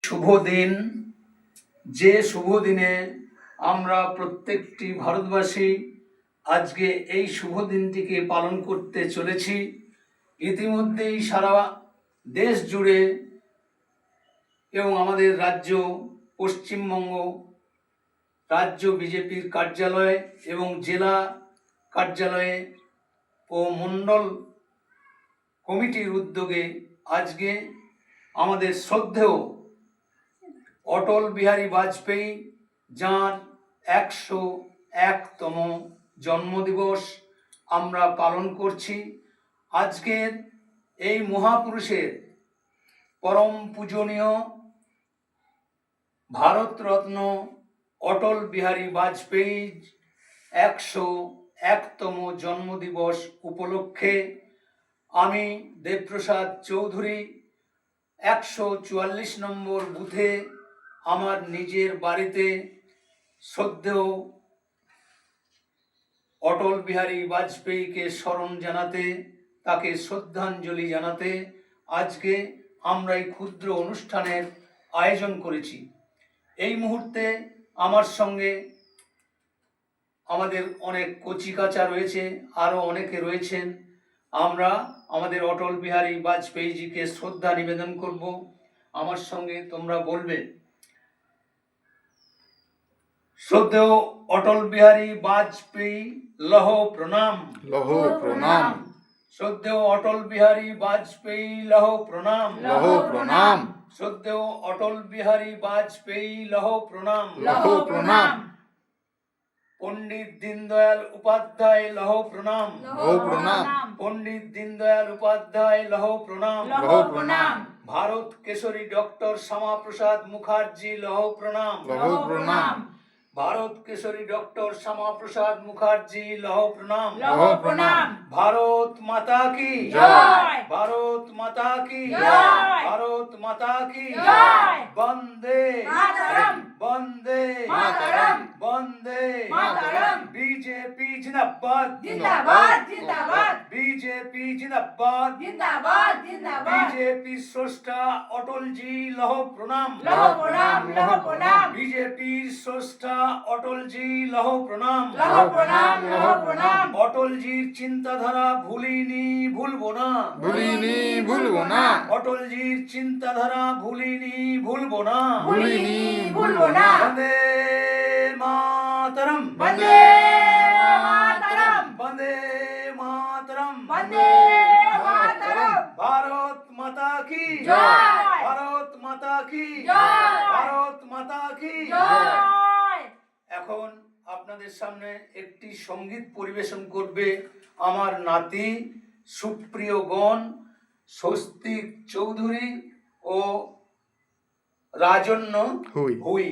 শুভ দিন, যে শুভ দিনে আমরা প্রত্যেকটি ভারতবাসী আজকে এই শুভ দিনটিকে পালন করতে চলেছি। ইতিমধ্যেই সারা দেশ জুড়ে এবং আমাদের রাজ্য পশ্চিমবঙ্গ রাজ্য বিজেপির কার্যালয় এবং জেলা কার্যালয়ে ও মণ্ডল কমিটির উদ্যোগে আজকে আমাদের শ্রদ্ধেয় অটল বিহারী বাজপেয়ী যাঁর 101তম জন্মদিবস আমরা পালন করছি। আজকের এই মহাপুরুষের পরম পূজনীয় ভারতরত্ন অটল বিহারী বাজপেয়ী 101তম জন্মদিবস উপলক্ষে আমি দেবপ্রসাদ চৌধুরী 144 নম্বর বুথে আমার নিজের বাড়িতে শ্রদ্ধেয় অটল বিহারী বাজপেয়ীকে স্মরণ জানাতে, তাকে শ্রদ্ধাঞ্জলি জানাতে আজকে আমরা এই ক্ষুদ্র অনুষ্ঠানের আয়োজন করেছি। এই মুহূর্তে আমার সঙ্গে আমাদের অনেক কচিকাঁচা রয়েছে, আরও অনেকে রয়েছেন। আমরা আমাদের অটল বিহারী বাজপেয়ীজিকে শ্রদ্ধা নিবেদন করব। আমার সঙ্গে তোমরা বলবে, শ্রদ্ধেয় অটল বিহারী বাজপেয়ী লহ প্রণাম, লহ প্রণাম। শ্রদ্ধেয় অটল বিহারী বাজপেয়ী লহ প্রণাম, লহ প্রণাম। শ্রদ্ধেয় অটল বিহারী বাজপেয়ী লহ প্রণাম, লহ প্রণাম। পণ্ডিত দীনদয়াল উপাধ্যায় লহ প্রণাম, লহ প্রণাম। পণ্ডিত দীনদয়াল উপাধ্যায় লহ প্রণাম, লহ প্রণাম। ভারত কেশরী ডক্টর শ্যামাপ্রসাদ মুখার্জি লহ প্রণাম, লহ প্রণাম। ভারত কেশরী ডক্টর শ্যামাপ্রসাদ মুখার্জি লহ প্রণাম, লহ প্রণাম। ভারত মাতা কি জয়। ভারত মাতা কি জয়। ভারত মাতা কি জয়। বন্দে মাতরম। বন্দে মাতরম। বন্দে মাতরম। বিজেপি জিন্দাবাদ জিন্দাবাদ জিন্দাবাদ বিজেপি জিন্দাবাদ জিন্দাবাদ জিন্দাবাদ। বিজেপি স্রষ্টা অটলজি লহ প্রণাম, লহ প্রণাম লহ প্রণাম। বিজেপির স্রষ্টা অটলজি লহ প্রণাম, লহ প্রণাম লহ প্রণাম। অটলজির চিন্তাধারা ভুলিনি ভুলবো না, ভুলিনি ভুলবো না। অটলজির চিন্তাধারা ভুলিনি ভুলবো না, ভুলিনি ভুলবো না। বন্দে মাতরম, বন্দে মাতরম। বন্দে মাতরম, বন্দে মাতরম। ভারত মাতা কি জয়। ভারত মাতা কি জয়। ভারত মাতা কি জয়। এখন আপনাদের সামনে একটি সঙ্গীত পরিবেশন করবে আমার নাতি সুপ্রিয় গণ স্বস্তিক চৌধুরী ও রাজন্য হুই। হুই।